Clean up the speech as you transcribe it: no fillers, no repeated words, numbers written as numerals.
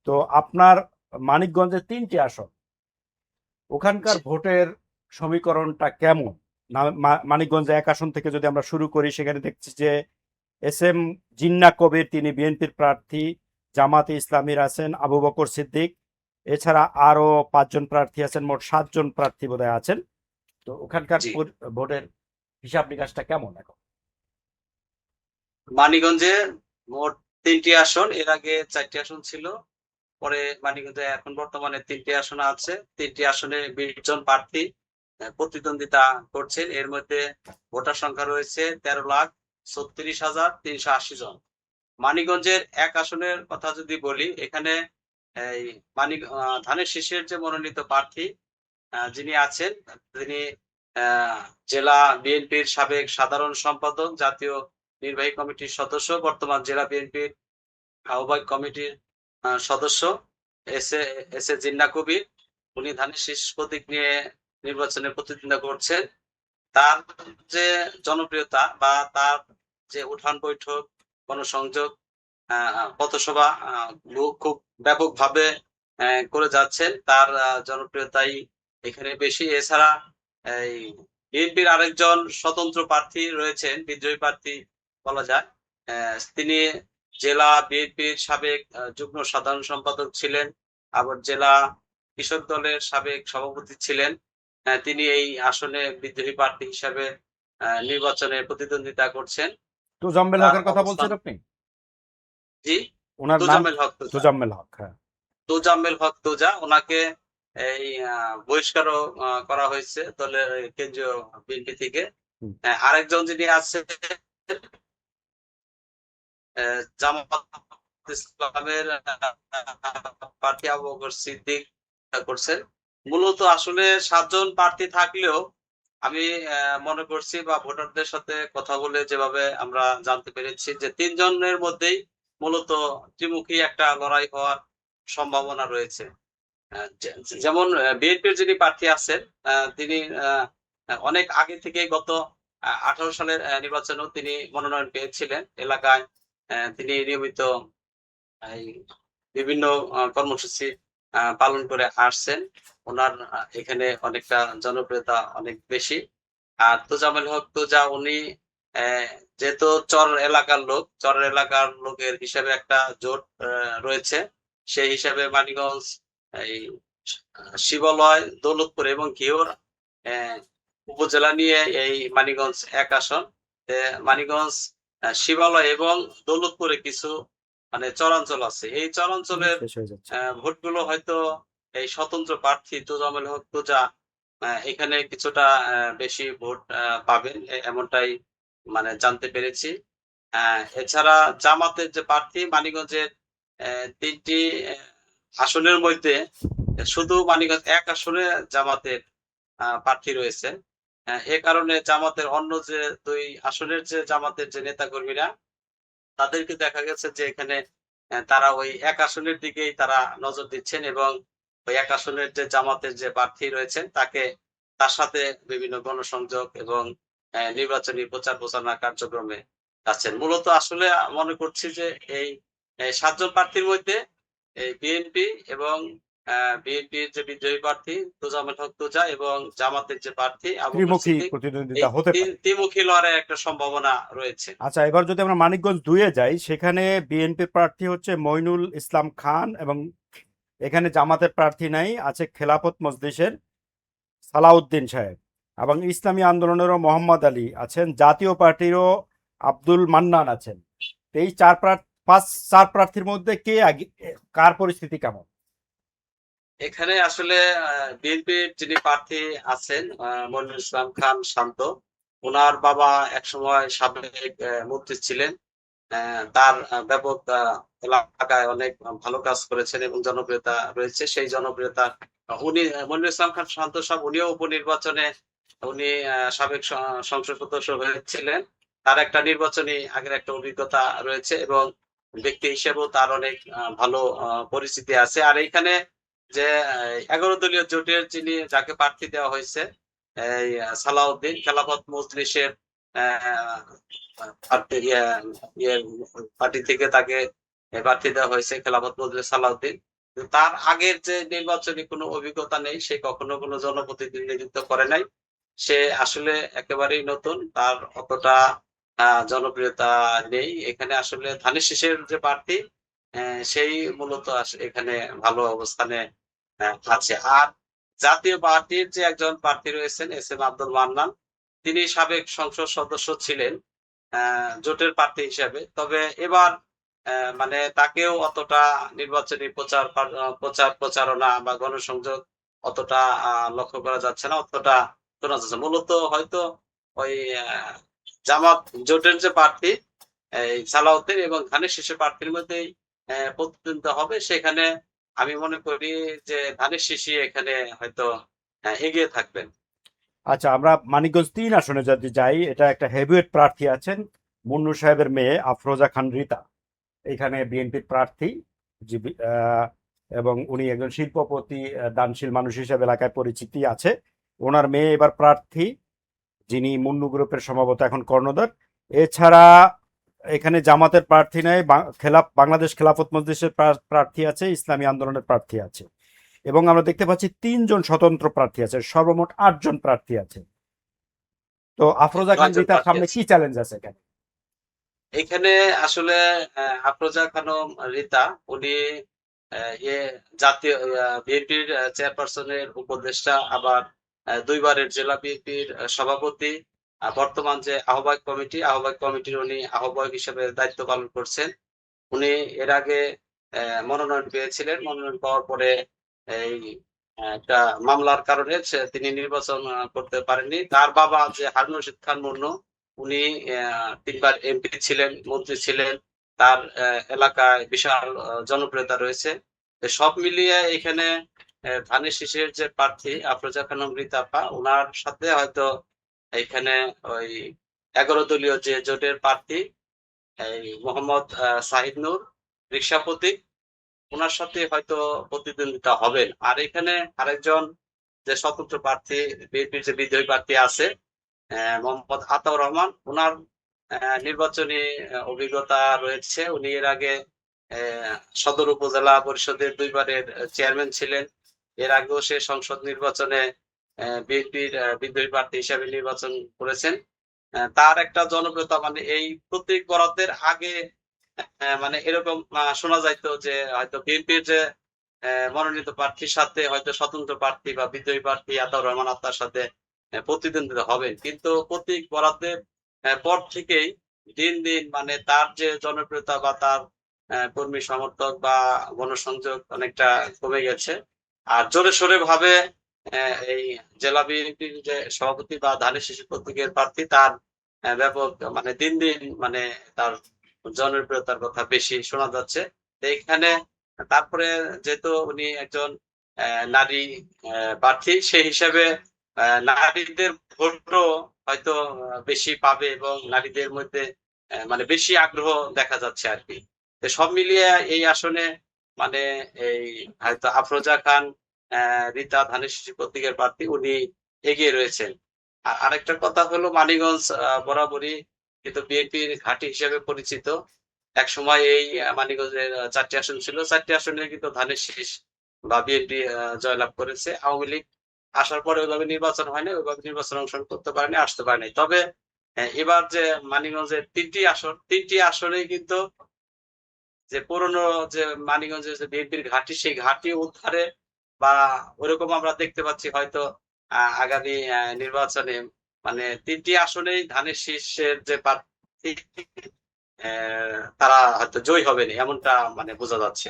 তো আপনার মানিকগঞ্জে ৩টি আসন, ওখানকার জি ভোটের সমীকরণটা কেমন? মানিকগঞ্জ ১ আসন থেকে যদি আমরা শুরু করি, সেখানে দেখছি যে এস এম জিন্না কবির, তিনি বিএনপির প্রার্থী। জামাতে ইসলামীর আছেন আবু বকর সিদ্দিক। এছাড়া আরো ৫ জন প্রার্থী আছেন, মোট ৭ জন প্রার্থী বোধহয় আছেন। তো ওখানকার জি ভোটের হিসাব নিকাশটা কেমন এখন? মানিকগঞ্জে মোট 3টি আসন, এর আগে 4টি আসন ছিল। পরে মানিকগঞ্জে এখন বর্তমানে 3টি আসন আছে। 3টি আসনে 20 জন প্রার্থী প্রতিদ্বন্দ্বিতা করছেন। এর মধ্যে ভোটার সংখ্যা রয়েছে 13,36,380 জন। মানিকগঞ্জের 1 আসনের কথা যদি বলি, এখানে এই ধানের শীষের যে মনোনীত প্রার্থী যিনি আছেন, তিনি আহ, জেলা বিএনপির সাবেক সাধারণ সম্পাদক, জাতীয় নির্বাহী কমিটির সদস্য, বর্তমান জেলা বিএনপির আহ্বায়ক কমিটির সদস্য এস এ এস এ জিন্না কবির। উনি ধানের শীষ প্রতীক নিয়ে নির্বাচনে প্রতিদ্বন্দ্বিতা করছেন। তার যে জনপ্রিয়তা বা তার যে উঠান বৈঠক, গণসংযোগ, পথসভা খুব ব্যাপকভাবে করে যাচ্ছেন। তার জনপ্রিয়তাই এখানে বেশি। এছাড়া এই বিএনপির আরেকজন স্বতন্ত্র প্রার্থী রয়েছেন, বিদ্রোহী প্রার্থী বলা যায়। তিনি জেলা বিএনপির সাবেক যুগ্ম সাধারণ সম্পাদক ছিলেন, আবার জেলা কৃষক দলের সাবেক সভাপতি ছিলেন। তিনি এই আসনে বিদ্রোহী প্রার্থী হিসাবে নির্বাচনে প্রতিদ্বন্দ্বিতা করছেন। তোজাম্মেল তার হকের কথা অবস্থান, বলছেন আপনি? জি, ওনার নাম তোজাম্মেল হক তোজা। তোজাম্মেল হক, হ্যাঁ। তোজাম্মেল হক তোজা, ওনাকে এই বহিষ্কারও করা হয়েছে দলের কেন্দ্রীয় বিএনপি থেকে। হুম। আরেকজন যিনি আছে জামাত ইসলামের প্রার্থী আবু বকর সিদ্দিক করছেন। মূলত আসলে 7 জন প্রার্থী থাকলেও আমি মনে করছি বা ভোটারদের সাথে কথা বলে যেভাবে আমরা জানতে পেরেছি যে 3 জনের মধ্যেই মূলত ত্রিমুখী একটা লড়াই হওয়ার সম্ভাবনা রয়েছে। যেমন বিএনপির যিনি প্রার্থী আছেন, তিনি অনেক আগে থেকে গত 18 সালের নির্বাচনেও তিনি মনোনয়ন পেয়েছিলেন। এলাকায় তিনি নিয়মিত এই বিভিন্ন কর্মসূচি পালন করে আসছেন। ওনার এখানে অনেকটা জনপ্রিয়তা অনেক বেশি। আর তোজামেল হক তোজা, উনি আহ, যেহেতু চর এলাকার লোকের হিসাবে একটা জোট রয়েছে। সেই হিসাবে মানিকগঞ্জ, এই শিবালয়, দৌলতপুর এবং ঘিওর আহ, উপজেলা নিয়ে এই মানিকগঞ্জ 1 আসন। মানিকগঞ্জ, শিবালয় এবং দৌলতপুরে কিছু মানে চরাঞ্চল আছে। এই চরাঞ্চলের শেষ হয়ে যাচ্ছে। ভোটগুলো হয়তো এই স্বতন্ত্র প্রার্থী তোজামেল হক তোজা এখানে কিছুটা বেশি ভোট পাবেন, এমনটাই মানে জানতে পেরেছি। এছাড়া জামাতের যে প্রার্থী মানিকগঞ্জের 3টি আসনের মধ্যে শুধু মানিকগঞ্জ 1 আসনে জামাতের প্রার্থী রয়েছে। এ কারণে জামাতের অন্য যে 2 আসনের যে জামাতের যে নেতা কর্মীরা, তাদেরকে দেখা গেছে যে এখানে তারা ওই 1 আসনের দিকেই তারা নজর দিচ্ছেন এবং ওই 1 আসনের যে জামাতের যে প্রার্থী রয়েছেন তাকে, তার সাথে বিভিন্ন গণসংযোগ এবং নির্বাচনী প্রচার প্রচারণা কার্যক্রমে যাচ্ছেন। মূলত আসলে মনে করছি যে এই 7 জন প্রার্থীর মধ্যে এই বিএনপি এবং বিএনপির যে বিদ্রোহী প্রার্থী তোজামেল হক তোজা এবং জামাতের যে প্রার্থী আবু বকর ত্রিমুখী সিদ্দিক, এই প্রতিদ্বন্দ্বিতা হতে পারে। ত্রিমুখী লড়াইয়ের একটা সম্ভাবনা রয়েছে। আচ্ছা, এবার যদি আমরা মানিকগঞ্জ 2-এ যাই, সেখানে বিএনপির প্রার্থী হচ্ছে মইনুল ইসলাম খান, এবং এখানে জামাতের প্রার্থী নাই, আছে খেলাফত মজলিসের সালাউদ্দিন সাহেব, এবং ইসলামী আন্দোলনেরও মোহাম্মদ আলী আছেন, জাতীয় পার্টিরও আব্দুল মান্নান আছেন। তো এই চার প্রার্থীর মধ্যে কে আগে, কার পরিস্থিতি কেমন? এখানে আসলে বিএনপির যিনি প্রার্থী আছেন, মনিরুল ইসলাম খান শান্ত, ওনার বাবা একসময় সাবেক মন্ত্রী ছিলেন। তার ব্যাপক এলাকায় অনেক ভালো কাজ করেছেন এবং জনপ্রিয়তা রয়েছে। সেই জনপ্রিয়তা উনি মনিরুল ইসলাম খান শান্ত সাহেব, উনিও উপনির্বাচনে উনি সাবেক সংসদ সদস্য হয়েছিলেন। তার একটা নির্বাচনী আগের একটা অভিজ্ঞতা রয়েছে এবং ব্যক্তি হিসেবেও তার অনেক ভালো পরিচিতি আছে। আর এইখানে যে 11 দলীয় জোটের যিনি, যাকে প্রার্থী দেওয়া হয়েছে, এই সালাউদ্দিন, খেলাফত মজলিসের পার্টি থেকে তাকে প্রার্থী দেওয়া হয়েছে, খেলাফত মজলিস সালাউদ্দিন। তার আগের যে নির্বাচনী কোনো অভিজ্ঞতা নেই, সে কখনো কোনো জনপ্রতিনিধিত্ব করে নাই। সে আসলে একেবারেই নতুন, তার অতটা জনপ্রিয়তা নেই। এখানে আসলে ধানের শীষের যে প্রার্থী সেই মূলত এখানে ভালো অবস্থানে আছে। আর জাতীয় পার্টির যে একজন প্রার্থী রয়েছেন এস এম আব্দুল মান্নান, তিনি সাবেক সংসদ সদস্য ছিলেন জোটের প্রার্থী হিসেবে। তবে এবার মানে তাকেও অতটা নির্বাচনী প্রচারণা বা গণসংযোগ অতটা লক্ষ্য করা যাচ্ছে না, অতটা শোনা যাচ্ছে। মূলত হয়তো ওই জামাত জোটের যে প্রার্থী এই সালাউদ্দিন এবং ধানের শীষের প্রার্থীর মধ্যেই প্রতিদ্বন্দ্বিতা হবে। সেখানে আমি মনে করি যে ধানের শীষই এখানে হয়তো এগিয়ে থাকবেন। আচ্ছা, আমরা মানিকগঞ্জ 3 আসনে যদি যাই, এটা একটা হেভিওয়েট প্রার্থী আছেন, মুন্নু সাহেবের মেয়ে আফরোজা খান রিতা, এখানে বিএনপির প্রার্থী। এবং উনি একজন শিল্পপতি, দানশীল মানুষ হিসেবে এলাকায় পরিচিতি আছে। ওনার মেয়ে এবার প্রার্থী, যিনি মুন্নু গ্রুপের সম্ভবত এখন কর্ণধার। এছাড়া এখানে জামাতের প্রার্থী নেই, বাংলাদেশ খেলাফত মজলিসের প্রার্থী আছে, ইসলামী আন্দোলনের প্রার্থী আছে, এবং আমরা দেখতে পাচ্ছি 3 জন স্বতন্ত্র প্রার্থী আছে, সর্বমোট 8 জন প্রার্থী আছে। তো আফরোজা খান রিতার সামনে কি চ্যালেঞ্জ আছে এখানে? এখানে আসলে আফরোজা খানম রিতা, উনি জাতীয় বিএনপির চেয়ারপারসনের উপদেষ্টা, আবার 2বারের জেলা বিএনপির সভাপতি, বর্তমান যে আহ্বায়ক কমিটির উনি আহ্বায়ক হিসেবে দায়িত্ব পালন করছেন। উনি এর আগে মনোনয়ন পেয়েছিলেন। মনোনয়ন পাওয়ার পরে এই একটা মামলার কারণে তিনি নির্বাচন করতে পারেননি। তার বাবা যে হারুন রশিদ খান মুন্নু, উনি 3বার এমপি ছিলেন, মন্ত্রী ছিলেন। তার এলাকায় বিশাল জনপ্রিয়তা রয়েছে। সব মিলিয়ে এখানে ধানের শীষের যে প্রার্থী আফরোজা খানম রিতা আপা, ওনার সাথে হয়তো এখানে ওই 11 দলীয় যে জোটের প্রার্থী এই মোহাম্মদ সাহিদ নূর, রিক্সা প্রতীক, ওনার সাথে হয়তো প্রতিদ্বন্দ্বিতা হবেন। আর এখানে আরেকজন যে স্বতন্ত্র প্রার্থী বিএনপির যে বিদ্রোহী প্রার্থী আছে মোহাম্মদ আতাউর রহমান, ওনার নির্বাচনী অভিজ্ঞতা রয়েছে। উনি এর আগে সদর উপজেলা পরিষদের 2বারের চেয়ারম্যান ছিলেন। এর আগেও সে সংসদ নির্বাচনে বিএনপির বিদ্রোহী প্রার্থী হিসেবে নির্বাচন করেছেন। তার একটা জনপ্রিয়তা, মানে এই প্রতীক বরাদ্দের আগে মানে এরকম শোনা যাইতো যে হয়তো বিএনপির যে মনোনীত প্রার্থীর সাথে হয়তো স্বতন্ত্র প্রার্থী বা বিদ্রোহী প্রার্থী আতাউর রহমান আত্মার সাথে প্রতিদ্বন্দ্বিতা হবেন। কিন্তু প্রতীক বরাদ্দের পর থেকেই দিন দিন মানে তার যে জনপ্রিয়তা বা তার কর্মী সমর্থক বা গণসংযোগ অনেকটা কমে গেছে। আর জোরে সোরে ভাবে এই জেলা বিএনপির যে সভাপতি বা ধানের শীষ প্রতীকের প্রার্থী, তার ব্যাপক মানে দিন দিন মানে তার জনপ্রিয়তার কথা বেশি শোনা যাচ্ছে। এখানে তারপরে যেহেতু উনি একজন নারী প্রার্থী, সেই হিসাবে নারীদের ভোটও হয়তো বেশি পাবে এবং নারীদের মধ্যে মানে বেশি আগ্রহ দেখা যাচ্ছে আর কি। সব মিলিয়ে এই আসনে মানে এই হয়তো আফরোজা খান রিতা ধানের শীষ প্রতীকের প্রার্থী, উনি এগিয়ে রয়েছেন। আর আরেকটা কথা হলো, মানিকগঞ্জ বরাবরই কিন্তু বিএনপির ঘাঁটি হিসেবে পরিচিত। এক সময় এই মানিকগঞ্জের 4টি আসন ছিল, 4টি আসনে কিন্তু ধানের শীষ বা বিএনপি জয়লাভ করেছে। আওয়ামী লীগ আসার পরে ওইভাবে নির্বাচন হয়নি, ওইভাবে নির্বাচন অংশগ্রহণ করতে পারেনি, আসতে পারেনি। তবে এবার যে মানিকগঞ্জের 3টি আসনেই কিন্তু যে পুরনো যে মানিকগঞ্জের যে বিএনপির ঘাঁটি, সেই ঘাঁটি উদ্ধারে বা ওরকম আমরা দেখতে পাচ্ছি হয়তো আগামী নির্বাচনে মানে 3টি আসনেই ধানের শীষের যে প্রার্থী তারা হয়তো জয়ী হবেন, এমনটা মানে বোঝা যাচ্ছে।